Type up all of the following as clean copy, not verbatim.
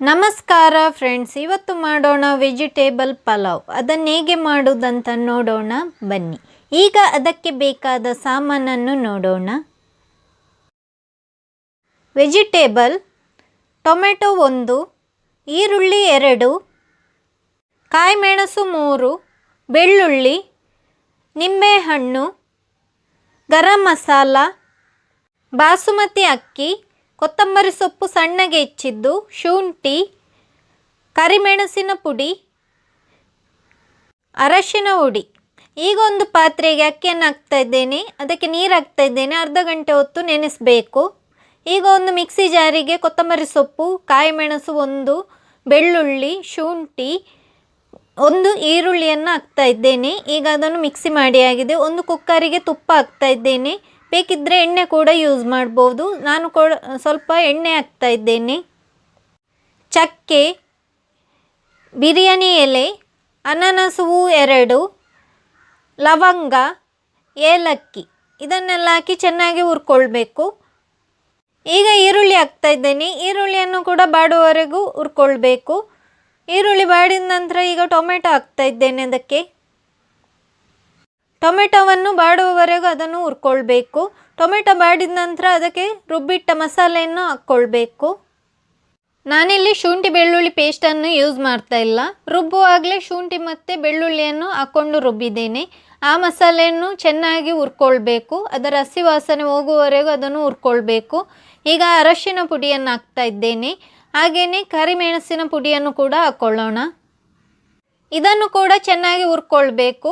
ನಮಸ್ಕಾರ ಫ್ರೆಂಡ್ಸ್, ಇವತ್ತು ಮಾಡೋಣ ವೆಜಿಟೇಬಲ್ ಪಲಾವ್. ಅದನ್ನು ಹೇಗೆ ಮಾಡೋದಂತ ನೋಡೋಣ ಬನ್ನಿ. ಈಗ ಅದಕ್ಕೆ ಬೇಕಾದ ಸಾಮಾನನ್ನು ನೋಡೋಣ. ವೆಜಿಟೇಬಲ್: ಟೊಮೆಟೊ 1, ಈರುಳ್ಳಿ 2, ಕಾಯಿಮೆಣಸು 3, ಬೆಳ್ಳುಳ್ಳಿ, ನಿಂಬೆಹಣ್ಣು, ಗರಂ ಮಸಾಲ, ಬಾಸುಮತಿ ಅಕ್ಕಿ, ಕೊತ್ತಂಬರಿ ಸೊಪ್ಪು ಸಣ್ಣಗೆ ಹೆಚ್ಚಿದ್ದು, ಶುಂಠಿ, ಕರಿಮೆಣಸಿನ ಪುಡಿ, ಅರಶಿನ ಹುಡಿ. ಈಗ ಒಂದು ಪಾತ್ರೆಗೆ ಅಕ್ಕಿಯನ್ನು ಹಾಕ್ತಾ ಇದ್ದೇನೆ. ಅದಕ್ಕೆ ನೀರು ಹಾಕ್ತಾ ಇದ್ದೇನೆ. ಅರ್ಧ ಗಂಟೆ ಹೊತ್ತು ನೆನೆಸಬೇಕು. ಈಗ ಒಂದು ಮಿಕ್ಸಿ ಜಾರಿಗೆ ಕೊತ್ತಂಬರಿ ಸೊಪ್ಪು, ಕಾಯಿಮೆಣಸು 1, ಬೆಳ್ಳುಳ್ಳಿ, ಶುಂಠಿ, 1 ಈರುಳ್ಳಿಯನ್ನು ಹಾಕ್ತಾ ಇದ್ದೇನೆ. ಈಗ ಅದನ್ನು ಮಿಕ್ಸಿ ಮಾಡಿ ಆಗಿದೆ. ಒಂದು ಕುಕ್ಕರಿಗೆ ತುಪ್ಪ ಹಾಕ್ತಾ ಇದ್ದೇನೆ. ಬೇಕಿದ್ದರೆ ಎಣ್ಣೆ ಕೂಡ ಯೂಸ್ ಮಾಡ್ಬೋದು. ನಾನು ಕೂಡ ಸ್ವಲ್ಪ ಎಣ್ಣೆ ಹಾಕ್ತಾ ಇದ್ದೇನೆ. ಚಕ್ಕೆ, ಬಿರಿಯಾನಿ ಎಲೆ, ಅನಾನಸು 2, ಲವಂಗ, ಏಲಕ್ಕಿ ಇದನ್ನೆಲ್ಲ ಹಾಕಿ ಚೆನ್ನಾಗಿ ಹುರ್ಕೊಳ್ಬೇಕು. ಈಗ ಈರುಳ್ಳಿ ಹಾಕ್ತಾ ಇದ್ದೇನೆ. ಈರುಳ್ಳಿಯನ್ನು ಕೂಡ ಬಾಡುವವರೆಗೂ ಹುರ್ಕೊಳ್ಬೇಕು. ಈರುಳ್ಳಿ ಬಾಡಿದ ನಂತರ ಈಗ ಟೊಮೆಟೊ ಹಾಕ್ತಾ ಇದ್ದೇನೆ. ಅದಕ್ಕೆ ಟೊಮೆಟೊವನ್ನು ಬಾಡುವವರೆಗೂ ಅದನ್ನು ಹುರ್ಕೊಳ್ಬೇಕು. ಟೊಮೆಟೊ ಬಾಡಿದ ನಂತರ ಅದಕ್ಕೆ ರುಬ್ಬಿಟ್ಟ ಮಸಾಲೆಯನ್ನು ಹಾಕ್ಕೊಳ್ಬೇಕು. ನಾನಿಲ್ಲಿ ಶುಂಠಿ ಬೆಳ್ಳುಳ್ಳಿ ಪೇಸ್ಟನ್ನು ಯೂಸ್ ಮಾಡ್ತಾ ಇಲ್ಲ. ರುಬ್ಬುವಾಗಲೇ ಶುಂಠಿ ಮತ್ತು ಬೆಳ್ಳುಳ್ಳಿಯನ್ನು ಹಾಕ್ಕೊಂಡು ರುಬ್ಬಿದ್ದೇನೆ. ಆ ಮಸಾಲೆಯನ್ನು ಚೆನ್ನಾಗಿ ಹುರ್ಕೊಳ್ಬೇಕು. ಅದರ ಹಸಿ ವಾಸನೆ ಹೋಗುವವರೆಗೂ ಅದನ್ನು ಹುರ್ಕೊಳ್ಬೇಕು. ಈಗ ಅರಶಿನ ಪುಡಿಯನ್ನು ಹಾಕ್ತಾ ಇದ್ದೇನೆ. ಹಾಗೆಯೇ ಕರಿಮೆಣಸಿನ ಪುಡಿಯನ್ನು ಕೂಡ ಹಾಕ್ಕೊಳ್ಳೋಣ. ಇದನ್ನು ಕೂಡ ಚೆನ್ನಾಗಿ ಹುರ್ಕೊಳ್ಬೇಕು.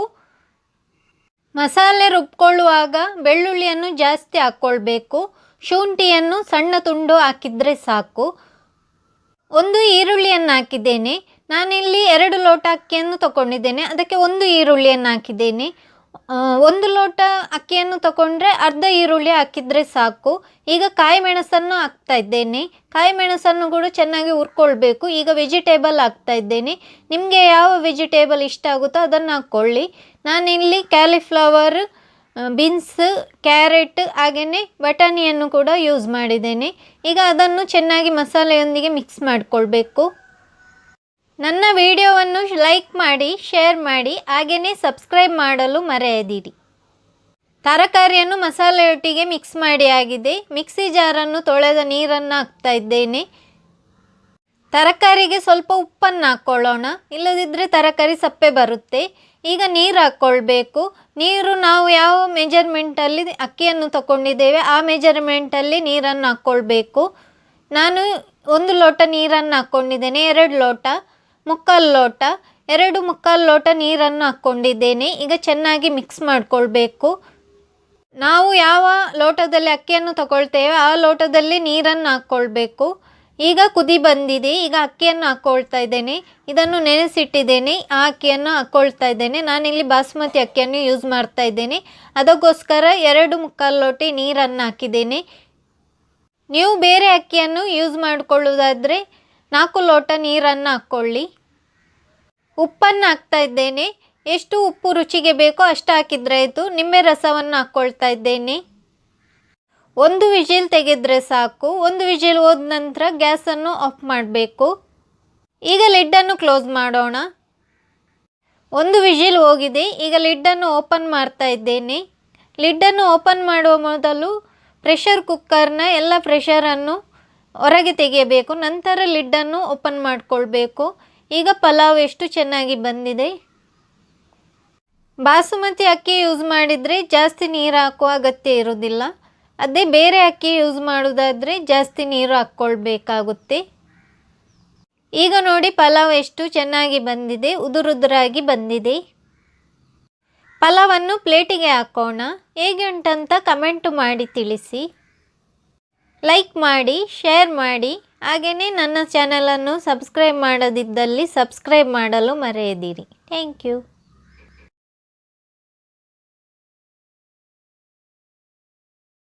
ಮಸಾಲೆ ರುಬ್ಕೊಳ್ಳುವಾಗ ಬೆಳ್ಳುಳ್ಳಿಯನ್ನು ಜಾಸ್ತಿ ಹಾಕ್ಕೊಳ್ಬೇಕು. ಶುಂಠಿಯನ್ನು ಸಣ್ಣ ತುಂಡು ಹಾಕಿದರೆ ಸಾಕು. 1 ಈರುಳ್ಳಿಯನ್ನು ಹಾಕಿದ್ದೇನೆ. ನಾನಿಲ್ಲಿ 2 ಲೋಟ ಅಕ್ಕಿಯನ್ನು ತಗೊಂಡಿದ್ದೇನೆ. ಅದಕ್ಕೆ 1 ಈರುಳ್ಳಿಯನ್ನು ಹಾಕಿದ್ದೇನೆ. 1 ಲೋಟ ಅಕ್ಕಿಯನ್ನು ತಗೊಂಡ್ರೆ ಅರ್ಧ ಈರುಳ್ಳಿ ಹಾಕಿದರೆ ಸಾಕು. ಈಗ ಕಾಯಿಮೆಣಸನ್ನು ಹಾಕ್ತಾ ಇದ್ದೇನೆ. ಕಾಯಿಮೆಣಸನ್ನು ಕೂಡ ಚೆನ್ನಾಗಿ ಹುರ್ಕೊಳ್ಬೇಕು. ಈಗ ವೆಜಿಟೇಬಲ್ ಹಾಕ್ತಾ ಇದ್ದೇನೆ. ನಿಮಗೆ ಯಾವ ವೆಜಿಟೇಬಲ್ ಇಷ್ಟ ಆಗುತ್ತೋ ಅದನ್ನು ಹಾಕ್ಕೊಳ್ಳಿ. ನಾನಿಲ್ಲಿ ಕ್ಯಾಲಿಫ್ಲವರ್, ಬೀನ್ಸ್, ಕ್ಯಾರೆಟ್ ಹಾಗೆಯೇ ಬಟಾಣಿಯನ್ನು ಕೂಡ ಯೂಸ್ ಮಾಡಿದ್ದೇನೆ. ಈಗ ಅದನ್ನು ಚೆನ್ನಾಗಿ ಮಸಾಲೆಯೊಂದಿಗೆ ಮಿಕ್ಸ್ ಮಾಡಿಕೊಳ್ಬೇಕು. ನನ್ನ ವಿಡಿಯೋವನ್ನು ಲೈಕ್ ಮಾಡಿ, ಶೇರ್ ಮಾಡಿ, ಹಾಗೆಯೇ ಸಬ್ಸ್ಕ್ರೈಬ್ ಮಾಡಲು ಮರೆಯದಿರಿ. ತರಕಾರಿಯನ್ನು ಮಸಾಲೆಯೊಟ್ಟಿಗೆ ಮಿಕ್ಸ್ ಮಾಡಿ ಆಗಿದೆ. ಮಿಕ್ಸಿ ಜಾರನ್ನು ತೊಳೆದ ನೀರನ್ನು ಹಾಕ್ತಾ ಇದ್ದೇನೆ. ತರಕಾರಿಗೆ ಸ್ವಲ್ಪ ಉಪ್ಪನ್ನು ಹಾಕ್ಕೊಳ್ಳೋಣ, ಇಲ್ಲದಿದ್ದರೆ ತರಕಾರಿ ಸಪ್ಪೆ ಬರುತ್ತೆ. ಈಗ ನೀರು ಹಾಕ್ಕೊಳ್ಬೇಕು. ನೀರು ನಾವು ಯಾವ ಮೆಜರ್ಮೆಂಟಲ್ಲಿ ಅಕ್ಕಿಯನ್ನು ತಗೊಂಡಿದ್ದೇವೆ ಆ ಮೆಜರ್ಮೆಂಟಲ್ಲಿ ನೀರನ್ನು ಹಾಕ್ಕೊಳ್ಬೇಕು. ನಾನು 1 ಲೋಟ ನೀರನ್ನು ಹಾಕ್ಕೊಂಡಿದ್ದೇನೆ. 2 ಲೋಟ, 3/4 ಲೋಟ, 2 ಲೋಟ ನೀರನ್ನು ಹಾಕ್ಕೊಂಡಿದ್ದೇನೆ. ಈಗ ಚೆನ್ನಾಗಿ ಮಿಕ್ಸ್ ಮಾಡಿಕೊಳ್ಬೇಕು. ನಾವು ಯಾವ ಲೋಟದಲ್ಲಿ ಅಕ್ಕಿಯನ್ನು ತಗೊಳ್ತೇವೆ ಆ ಲೋಟದಲ್ಲಿ ನೀರನ್ನು ಹಾಕ್ಕೊಳ್ಬೇಕು. ಈಗ ಕುದಿ ಬಂದಿದೆ. ಈಗ ಅಕ್ಕಿಯನ್ನು ಹಾಕ್ಕೊಳ್ತಾ ಇದ್ದೇನೆ. ಇದನ್ನು ನೆನೆಸಿಟ್ಟಿದ್ದೇನೆ. ಆ ಅಕ್ಕಿಯನ್ನು ಹಾಕ್ಕೊಳ್ತಾ ಇದ್ದೇನೆ. ನಾನಿಲ್ಲಿ ಬಾಸುಮತಿ ಅಕ್ಕಿಯನ್ನು ಯೂಸ್ ಮಾಡ್ತಾ ಇದ್ದೇನೆ. ಅದಕ್ಕೋಸ್ಕರ 2 ಲೋಟ ನೀರನ್ನು ಹಾಕಿದ್ದೇನೆ. ನೀವು ಬೇರೆ ಅಕ್ಕಿಯನ್ನು ಯೂಸ್ ಮಾಡಿಕೊಳ್ಳುವುದಾದರೆ 4 ಲೋಟ ನೀರನ್ನು ಹಾಕ್ಕೊಳ್ಳಿ. ಉಪ್ಪನ್ನು ಹಾಕ್ತಾ ಇದ್ದೇನೆ. ಎಷ್ಟು ಉಪ್ಪು ರುಚಿಗೆ ಬೇಕೋ ಅಷ್ಟು ಹಾಕಿದರೆ ಆಯಿತು. ನಿಂಬೆ ರಸವನ್ನು ಹಾಕ್ಕೊಳ್ತಾ ಇದ್ದೇನೆ. 1 ವಿಜಿಲ್ ತೆಗೆದರೆ ಸಾಕು. 1 ವಿಜಿಲ್ ಹೋದ ನಂತರ ಗ್ಯಾಸನ್ನು ಆಫ್ ಮಾಡಬೇಕು. ಈಗ ಲಿಡ್ಡನ್ನು ಕ್ಲೋಸ್ ಮಾಡೋಣ. 1 ವಿಜಿಲ್ ಹೋಗಿದೆ. ಈಗ ಲಿಡ್ಡನ್ನು ಓಪನ್ ಮಾಡ್ತಾ ಇದ್ದೇನೆ. ಲಿಡ್ಡನ್ನು ಓಪನ್ ಮಾಡುವ ಮೊದಲು ಪ್ರೆಷರ್ ಕುಕ್ಕರ್ನ ಎಲ್ಲ ಪ್ರೆಷರನ್ನು ಹೊರಗೆ ತೆಗೆಯಬೇಕು. ನಂತರ ಲಿಡ್ಡನ್ನು ಓಪನ್ ಮಾಡಿಕೊಳ್ಬೇಕು. ಈಗ ಪಲಾವ್ ಎಷ್ಟು ಚೆನ್ನಾಗಿ ಬಂದಿದೆ. ಬಾಸುಮತಿ ಅಕ್ಕಿ ಯೂಸ್ ಮಾಡಿದರೆ ಜಾಸ್ತಿ ನೀರು ಹಾಕುವ ಅಗತ್ಯ ಇರೋದಿಲ್ಲ. ಅದೇ ಬೇರೆ ಅಕ್ಕಿ ಯೂಸ್ ಮಾಡೋದಾದರೆ ಜಾಸ್ತಿ ನೀರು ಹಾಕ್ಕೊಳ್ಬೇಕಾಗುತ್ತೆ. ಈಗ ನೋಡಿ ಪಲಾವ್ ಎಷ್ಟು ಚೆನ್ನಾಗಿ ಬಂದಿದೆ, ಉದುರುದುರಾಗಿ ಬಂದಿದೆ. ಪಲಾವನ್ನು ಪ್ಲೇಟಿಗೆ ಹಾಕೋಣ. ಹೇಗೆ ಉಂಟಂತ ಕಮೆಂಟು ಮಾಡಿ ತಿಳಿಸಿ. ಲೈಕ್ ಮಾಡಿ, ಶೇರ್ ಮಾಡಿ, ಹಾಗೆಯೇ ನನ್ನ ಚಾನಲನ್ನು ಸಬ್ಸ್ಕ್ರೈಬ್ ಮಾಡದಿದ್ದಲ್ಲಿ ಸಬ್ಸ್ಕ್ರೈಬ್ ಮಾಡಲು ಮರೆಯದಿರಿ. Thank you.